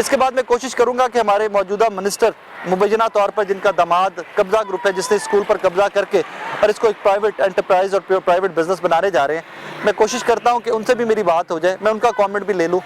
اس کے بعد میں کوشش کروں گا کہ ہمارے موجودہ منسٹر مبینہ طور پر جن کا داماد قبضہ گروپ ہے جس نے اسکول پر قبضہ کر کے اور اس کو ایک پرائیویٹ انٹرپرائز اور پرائیویٹ بزنس بنانے جا رہے ہیں، میں کوشش کرتا ہوں کہ ان سے بھی میری بات ہو جائے، میں ان کا کامنٹ بھی لے لوں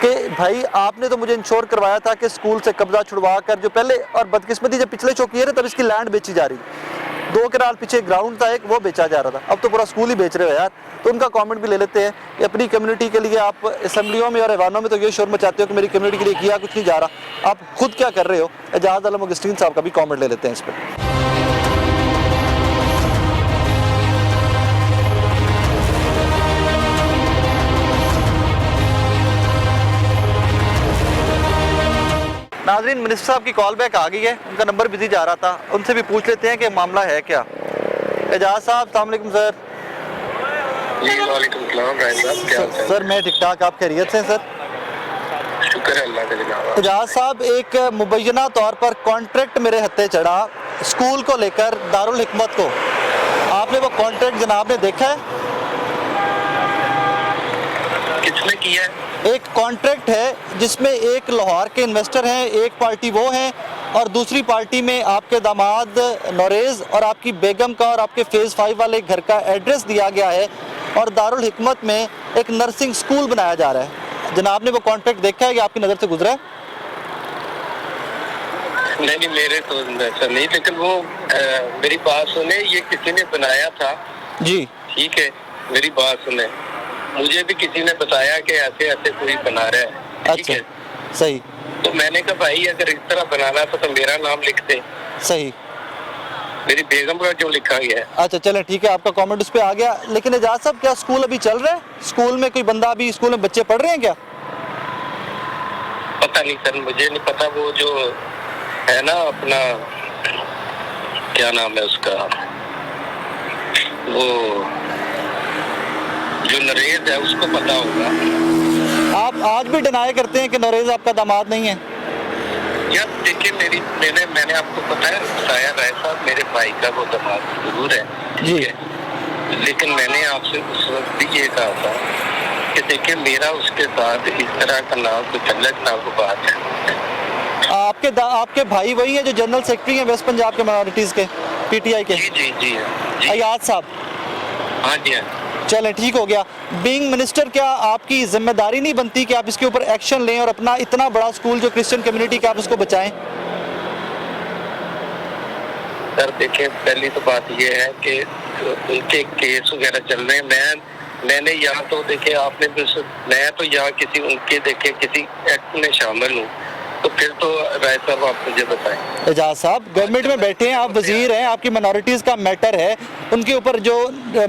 کہ بھائی آپ نے تو مجھے انشور کروایا تھا کہ اسکول سے قبضہ چھڑوا کر جو پہلے، اور بدقسمتی جب پچھلے چوکیے تب اس کی لینڈ بیچی جا رہی ہے، 2 کنال پیچھے گراؤنڈ تھا ایک، وہ بیچا جا رہا تھا، اب تو پورا اسکول ہی بیچ رہے ہو یار۔ تو ان کا کامنٹ بھی لے لیتے ہیں کہ اپنی کمیونٹی کے لیے آپ اسمبلیوں میں اور ایوانوں میں تو یہ شور مچاتے ہو کہ میری کمیونٹی کے لیے کیا کچھ نہیں جا رہا، آپ خود کیا کر رہے ہو؟ اعجاز عالم اگسٹین صاحب کا بھی کامنٹ لے لیتے ہیں اس پہ۔ ناظرین، منسٹر صاحب کی کال بیک آ گئی ہے، ان کا نمبر بزی جا رہا تھا، ان سے بھی پوچھ لیتے ہیں کہ معاملہ ہے کیا۔ اعجاز صاحب السلام علیکم سر۔ جی وعلیکم السلام راہل صاحب، کیا حال ہے؟ سر میں ٹھیک ٹھاک، آپ خیریت سے ہیں سر؟ شکر ہے اللہ کا جناب۔ اعجاز صاحب، ایک مبینہ طور پر کانٹریکٹ میرے ہتھے چڑھا اسکول کو لے کر دارالحکمت کو، آپ نے وہ کانٹریکٹ جناب نے دیکھا ہے؟ کس نے کیا ہے؟ ایک کانٹریکٹ ہے جس میں ایک لاہور کے انویسٹر ہیں، ایک پارٹی وہ ہیں اور دوسری پارٹی میں آپ کے داماد نوریز اور آپ کی بیگم کا اور آپ کے فیز 5 والے گھر کا ایڈریس دیا گیا ہے، اور دارالحکمت میں ایک نرسنگ سکول بنایا جا رہا ہے۔ جناب نے وہ کانٹریکٹ دیکھا ہے کہ آپ کی نظر سے گزرا ہے؟ نہیں میرے تو ایسا نہیں، لیکن وہ میری بات سنیں، یہ کسی نے بنایا تھا جی ٹھیک ہے، میری بات سنیں، مجھے بھی کسی نے بتایا کہ ایسے ایسے کوئی بنا رہا ہے ٹھیک اچھا ہے، صحیح تو میں نے کہا بھائی اگر اس طرح بنانا تھا تو میرا نام لکھ دیں، صحیح میری بیگم کا جو لکھا گیا ہے۔ اچھا چلیں ٹھیک ہے، آپ کا کامنٹ اس پہ آ گیا، لیکن اعجاز صاحب کیا اسکول ابھی چل رہا ہے؟ اسکول میں کوئی بندہ ابھی اسکول میں بچے پڑھ رہے ہیں کیا؟ پتہ نہیں سر، مجھے نہیں پتا، وہ جو ہے نا اپنا کیا نام ہے اس کا، وہ جو نریز ہے اس کو پتا ہوگا۔ آپ آج بھی ڈینائی کرتے ہیں کہ نوریز آپ کا داماد نہیں ہے؟ یار دیکھیں میں نے آپ کو بتایا راہل صاحب، میرے بھائی کا وہ داماد ضرور ہے ٹھیک ہے، لیکن میں نے آپ سے اس وقت بھی یہ کہا تھا کہ دیکھیں میرا اس کے ساتھ اس طرح کا نہ کوئی تعلق نہ کوئی بات ہے۔ آپ کے بھائی وہی ہیں جو جنرل سیکرٹری ہیں ویسٹ پنجاب کے مائنورٹیز کے پی ٹی آئی کے؟ جی ایاز صاحب؟ ہاں جی ہاں۔ چلیں ٹھیک ہو گیا، بینگ منسٹر کیا آپ کی ذمہ داری نہیں بنتی کہ آپ اس کے اوپر ایکشن لیں اور اپنا اتنا بڑا اسکول جو کرسچن کمیونٹی کا آپ اس کو بچائیں؟ سر دیکھیں پہلی تو بات یہ ہے کہ ان کے کیس وغیرہ چل رہے ہیں، میں نے یہاں تو دیکھیں آپ نے میں تو یہاں کسی ان کے دیکھیں کسی ایکٹ میں شامل ہوں، تو پھر تو رائے صاحب آپ مجھے بتائیں۔ اعجاز صاحب گورنمنٹ میں بیٹھے ہیں، آپ وزیر ہیں، آپ کی منورٹیز کا میٹر ہے، ان کے اوپر جو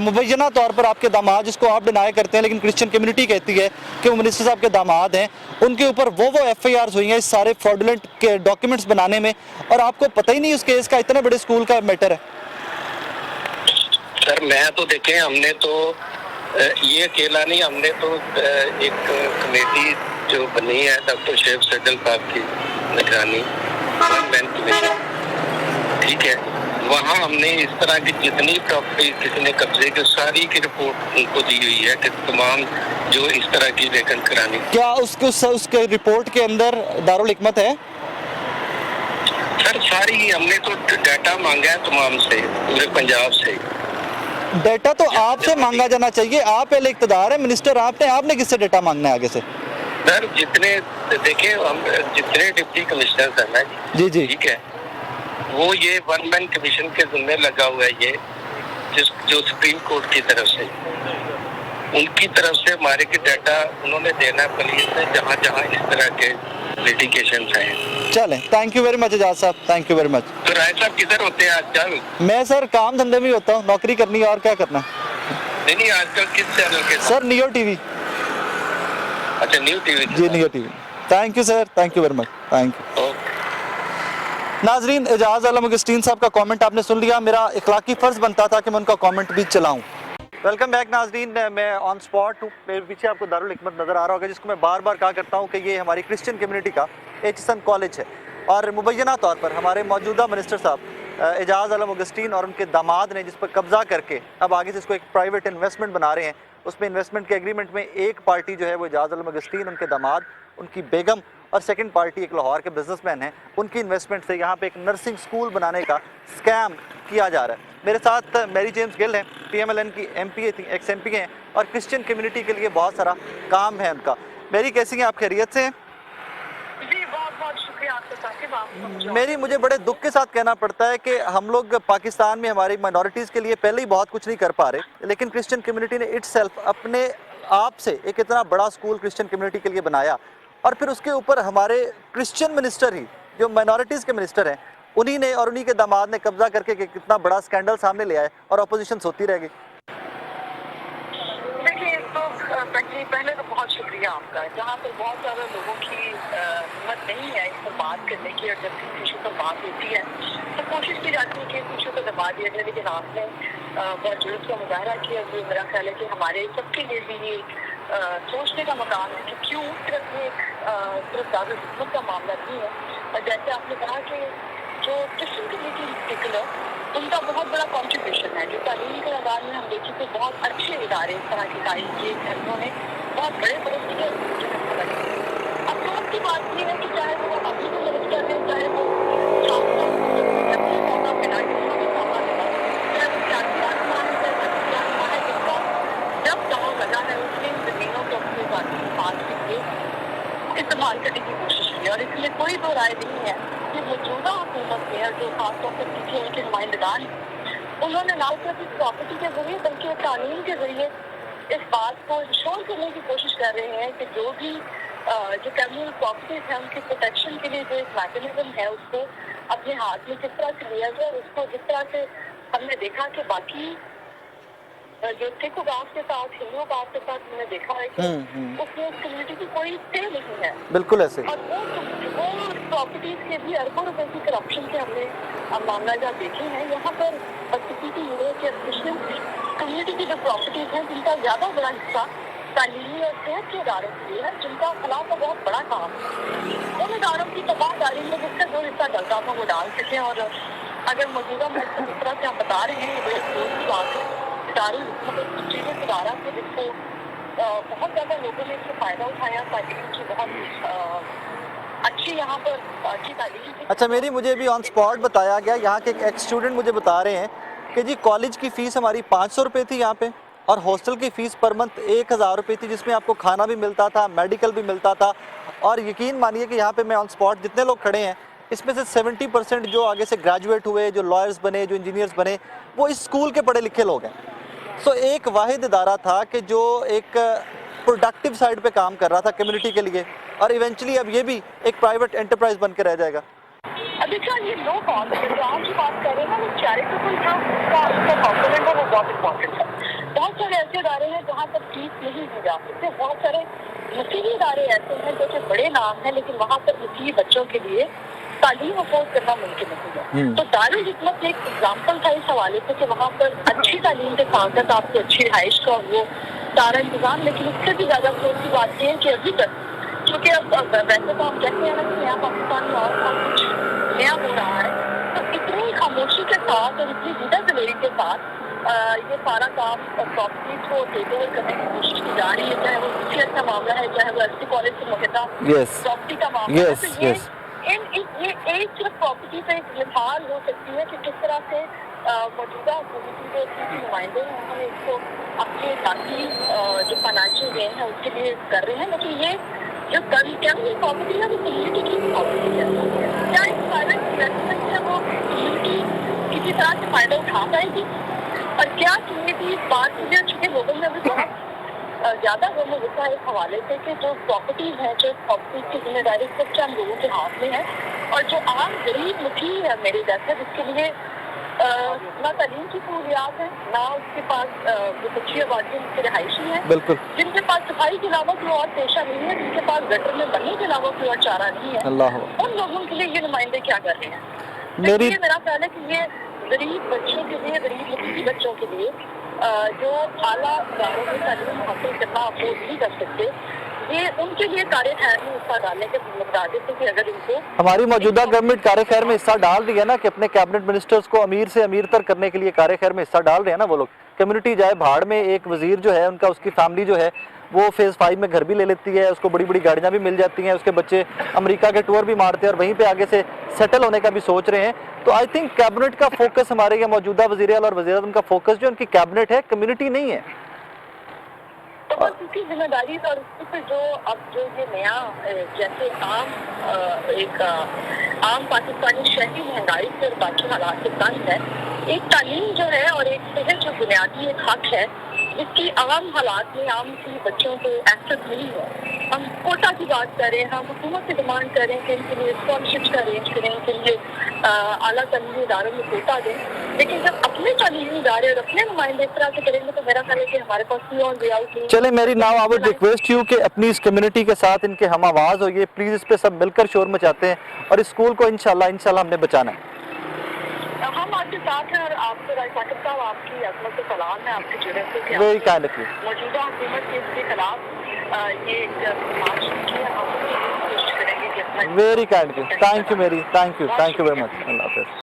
مبینہ طور پر آپ کے داماد جس کو آپ ڈینائی کرتے ہیں لیکن کرسچن کمیونٹی کہتی ہے کہ وہ منسٹر صاحب کے داماد ہیں، ان کے اوپر وہ ایف آئی آرز ہوئی ہیں اس سارے فراڈولنٹ کے ڈاکیومنٹس بنانے میں، اور آپ کو پتہ ہی نہیں اس کیس کا، اتنے بڑے اسکول کا میٹر ہے۔ سر میں تو دیکھیں ہم نے تو یہ اکیلا نہیں، ہم نے تو ایک کمیٹی جو بنی ہے ڈاکٹر شیخ سیدل صاحب کی نگرانی ٹھیک ہے، وہاں ہم نے اس طرح کی جتنی پراپرٹی کسی نے قبضے کی ساری کی رپورٹ ان کو دی ہوئی ہے کہ تمام جو اس طرح کی ویکن کرانی۔ کیا اس کے رپورٹ کے اندر دارالحکمت ہے؟ سر ساری ہم نے تو ڈیٹا مانگا ہے تمام سے، پورے پنجاب سے۔ ڈیٹا تو آپ سے مانگا جانا چاہیے، آپ پہلے اقتدار ہے، منسٹر آپ نے کس سے ڈیٹا مانگنا ہے آگے سے؟ سر جتنے دیکھیں ہم جتنے ڈپٹی کمشنر ہیں نا جی ٹھیک ہے، وہ یہ ون مین کمیشن کے ذمہ لگا ہوا ہے، یہ جو سپریم کورٹ کی طرف سے ان کی طرف سے ہمارے کی ڈیٹا انہوں نے دینا پولیس نے جہاں جہاں اس طرح کے لیٹیگیشنز ہیں۔ چلیں تھینک یو ویری مچ اعجاز صاحب، تھینک یو ویری مچ۔ تو رائے صاحب کدھر ہوتے ہیں آج کل؟ میں سر کام دھندے میں ہی ہوتا ہوں، نوکری کرنی ہے اور کیا کرنا ہے۔ نہیں آج کل کس چینل کے سر نیو ٹی وی۔ اچھا Neo T V ji Neo T V. Thank you sir, thank you very much, thank you. ناظرین اعجاز عالم اگسٹین صاحب کا کامنٹ آپ نے سن لیا، میرا اخلاقی فرض بنتا تھا کہ میں ان کا کامنٹ بھی چلاؤں۔ ویلکم بیک ناظرین، میں آن سپاٹ ہوں، میرے پیچھے آپ کو دارالحکمت نظر آ رہا ہوگا جس کو میں بار بار کہا کرتا ہوں کہ یہ ہماری کرسچن کمیونٹی کا ایچ ایس این کالج ہے، اور مبینہ طور پر ہمارے موجودہ منسٹر صاحب اعجاز عالم اگسٹین اور ان کے داماد نے جس پر قبضہ کر کے اب آگے سے اس کو ایک پرائیویٹ انویسٹمنٹ بنا رہے ہیں، اس میں انویسٹمنٹ کے ایگریمنٹ میں ایک پارٹی جو ہے وہ اعجاز عالم اگسٹین، ان کے داماد، ان کی بیگم اور सेकंड पार्टी एक लाहौर के बिजनेसमैन हैं, उनकी इन्वेस्टमेंट से यहाँ पे एक नर्सिंग स्कूल बनाने का स्कैम किया जा रहा है। मेरे साथ मैरी जेम्स गिल हैं, PMLN की MP थी, एक्स MP हैं और क्रिश्चियन कम्युनिटी के लिए बहुत सारा काम है उनका। मैरी कैसी हैं आप, खैरियत से हैं? जी बहुत बहुत शुक्रिया आपका साकिब, आप मेरी मुझे बड़े दुख के साथ कहना पड़ता है कि हम लोग पाकिस्तान में हमारी माइनॉरिटीज़ के लिए पहले ही बहुत कुछ नहीं कर पा रहे, लेकिन क्रिश्चियन कम्युनिटी ने इटसेल्फ अपने आप से एक इतना बड़ा स्कूल क्रिश्चियन कम्युनिटी के लिए बनाया और फिर उसके ऊपर हमारे क्रिश्चियन मिनिस्टर ही जो माइनॉरिटीज़ के मिनिस्टर हैं उन्हीं ने और उन्हीं के दामाद ने कब्जा करके कि कितना बड़ा स्कैंडल सामने ले आए और अपोजिशन सोती रह गई। देखिए तो पहले तो बहुत शुक्रिया आपका, जहाँ पर बहुत सारे लोगों की हिम्मत नहीं है इस पर बात करने की और जब किसी इशू पर बात होती है तो कोशिश की जाती है कि इस इशू को दबा दिया जाए, लेकिन आपने बहुत जुर्म का मुजाहरा किया जो मेरा ख्याल है कि हमारे सबके लिए भी ये सोचने का मकाम है कि क्यों सिर्फ ये सिर्फ दारुल हुकूमत का मामला नहीं है। और जैसे आपने कहा कि जो क्रिश्चियन कम्युनिटी इन पर्टिकुलर उनका बहुत बड़ा कॉन्ट्रीब्यूशन है, जो तालीम के मैदान में हम देखें तो बहुत अच्छे इदारे इस तरह के कायम किए हैं, उन्होंने बहुत बड़े अफसोस की बात ये है कि चाहे वो अभी भी मिनिस्टर है, चाहे वो जब कहा लगा है उसने इन जमीनों को अपने पास के लिए इस्तेमाल करने की कोशिश की और इसलिए कोई दो राय नहीं है कि मौजूदा हुकूमत में जो खासतौर पर पीछे उनके नुमाइंदगान उन्होंने ना सिर्फ इस प्रॉपर्टी के जरिए बल्कि कानून के जरिए इस बात को इंश्योर करने की कोशिश कर रहे हैं कि जो भी जो कम्युनल प्रॉपर्टीज हैं उनकी प्रोटेक्शन के लिए जो एक मैकेनिज्म है उसको अपने हाथ में किस तरह से लिया जाए। उसको जिस तरह से हमने देखा कि बाकी जो सिख गांव के साथ हिंदू गांव के साथ हमने देखा है कि उसमें उस कम्युनिटी की कोई से नहीं है, बिल्कुल ऐसे। और वो प्रॉपर्टीज के भी अरबों रुपए की करप्शन के हमने मामला जहाँ देखे हैं। यहाँ पर बदकिस्मती ये है कि क्रिश्चियन कम्युनिटी की जो प्रॉपर्टीज हैं जिनका ज्यादा बड़ा हिस्सा तालीमी और सेहत के इदारों के लिए है, जिनका खिलाफ का बहुत बड़ा काम है। उन इदारों की तबाहदारी में जिसका जो हिस्सा डलता था वो डाल सकें। और अगर मौजूदा महसूस जिस तरह से हम बता रहे हैं बड़े अफसोस की बात है, इदारे मतलब सीरियस इदारा थे जिसको बहुत ज़्यादा लोगों ने इससे फ़ायदा उठाया, तालीम की बहुत अच्छी यहाँ पर अच्छी तालीम थी। अच्छा मेरी मुझे भी ऑन स्पॉट बताया गया, यहाँ के एक एक्स स्टूडेंट मुझे बता रहे हैं कि जी कॉलेज की फ़ीस हमारी 500 रुपये थी यहाँ पे और हॉस्टल की फ़ीस पर मंथ 1000 रुपये थी, जिसमें आपको खाना भी मिलता था, मेडिकल भी मिलता था। और यकीन मानिए कि यहाँ पे मैं ऑन स्पॉट जितने लोग खड़े हैं इसमें से 70% जो आगे से ग्रेजुएट हुए, जो लॉयर्स बने, जो इंजीनियर्स बने, वो इस स्कूल के पढ़े लिखे लोग हैं। सो एक वाहिद इदारा था कि जो एक प्रोडक्टिव साइड पे काम कर रहा था कम्युनिटी के लिए, और इवेंचुअली अब ये भी एक प्राइवेट एंटरप्राइज बन के रह जाएगा। अभी क्या ये लो कॉस्ट जो आप जो बात कर रहे हैं ना वो चैरिटेबल था, उसका कॉम्पोनेंट है वो बहुत इंपॉर्टेंट है। बहुत सारे ऐसे इदारे हैं जहाँ पर फीस नहीं दी जा सकती, बहुत सारे मसीही इदारे ऐसे हैं जो कि बड़े नाम हैं लेकिन वहाँ पर मसीही बच्चों के लिए तालीम अफोर्ड करना मुमकिन नहीं है। तो दारुल हिकमत एक एग्जाम्पल था इस हवाले से कि वहाँ पर अच्छी तालीम के साथ साथ आपको अच्छी रिहाइश का वो सारा इंतजाम, लेकिन उससे भी ज़्यादा अफसोस की बात यह है कि अभी तक क्योंकि अब वैसे तो हम कहते हैं ना कि नया पाकिस्तान में और कुछ नया हो रहा है, तो इतनी खामोशी के साथ और इतनी जिदा दलेरी के साथ ये सारा काम प्रॉपर्टीज को टेक ओवर करने की कोशिश की जा रही है, चाहे वो सीएस का मामला है, चाहे वो एसटी कॉलेज से मुहिता प्रॉपर्टी का मामला है। तो ये एक सिर्फ प्रॉपर्टी पे एक मिसाल हो सकती है कि किस तरह से मौजूदा हुकूमती जो सिटी नुमाइंदे हैं उन्होंने इसको अपने बाकी जो फाइनेंशियल गेन है उसके लिए कर रहे हैं, लेकिन ये जो कैम्पस प्रॉपर्टी है वो कम्युनिटी की प्रॉपर्टी है। क्या एक प्राइवेट इन्वेस्टमेंट है वो कम्युनिटी किसी तरह से फायदा उठा पाएगी, और क्या कम्युनिटी इस बात मुझे चूँकि लोगों में अभी बहुत ज़्यादा गम गुस्सा इस हवाले से कि जो प्रॉपर्टीज हैं, जो प्रॉपर्टीज की जिम्मेदारी सिर्फ चंद लोगों के हाथ में है, और जो आम गरीब मुखी है मेरे जैसे जिसके लिए ना तालीम की सहूलियात है, ना उसके पास जो बच्ची आबादी उसके रिहायशी है, बिल्कुल, जिनके पास सफाई के अलावा कोई और पेशा नहीं है, जिनके पास गटर में बनने के अलावा कोई और चारा नहीं है, उन लोगों के लिए ये नुमाइंदे क्या कर रहे हैं। मेरा ख्याल है कि ये गरीब बच्चों के लिए, गरीब मुखी बच्चों के लिए जो आला इदारों में तालीम हासिल करना अफोर्ड नहीं कर सकते, ये उनके लिए कार्य खैर में हिस्सा डालने के बता देते कि अगर इनको हमारी मौजूदा गवर्नमेंट कार्य खैर में हिस्सा डाल रही है ना कि अपने कैबिनेट मिनिस्टर्स को अमीर से अमीर तर करने के लिए कार्य खैर में हिस्सा डाल रहे हैं ना वो लोग। कम्युनिटी जाए भाड़ में, एक वजीर जो है उनका, उसकी फैमिली जो है وہ फेज़ 5 में घर भी ले लेती है, उसको बड़ी बड़ी गाड़ियाँ भी मिल जाती हैं, उसके बच्चे अमेरिका के टूर भी मारते हैं और वहीं पे आगे से सेटल होने का भी सोच रहे हैं। तो आई थिंक कैबिनेट का फोकस, हमारे ये मौजूदा वज़ीर-ए-आला और वज़ीर-ए-आज़म का फोकस जो उनकी कैबिनेट है, कम्युनिटी नहीं है। तो बस उसकी जिम्मेदारी और उससे जो अब जो ये नया जैसे आम पाकिस्तानी शहरी महंगाई से और बाकी हालात से तंग है, एक तालीम जो है और एक सेहत जो बुनियादी एक हक है, इसकी आम हालात में आम की बच्चों को एक्सेस नहीं है। हम कोटा की बात करें, हम हुकूमत से डिमांड करें कि इनके लिए स्कॉलरशिप का अरेंज करें, इनके लिए आला तालीमी इदारों में कोटा दें, लेकिन जब अपने तालीमी इदारे और अपने नुमाइंदे इस तरह से करेंगे तो मेरा ख्याल है कि हमारे पास कोई और वे आउट नहीं। चले, मेरी now I would request you कि अपनी इस कम्युनिटी के साथ इनके हम आवाज़ होइए, प्लीज़ इस पे सब मिलकर शोर मचाते हैं और इस स्कूल को इंशाल्लाह हमने बचाना है। हम आपके साथ हैं और आपको राय साकिब साहब आपकी अजमत से सलाम है, आपके जुड़े से वेरी काइंड ऑफ यू। मौजूदा हुकूमत के इसके खिलाफ ये मार्च की हम कोशिश करेंगे कि अपना very kind of you, thank you very much, Allah हाफ़िज़।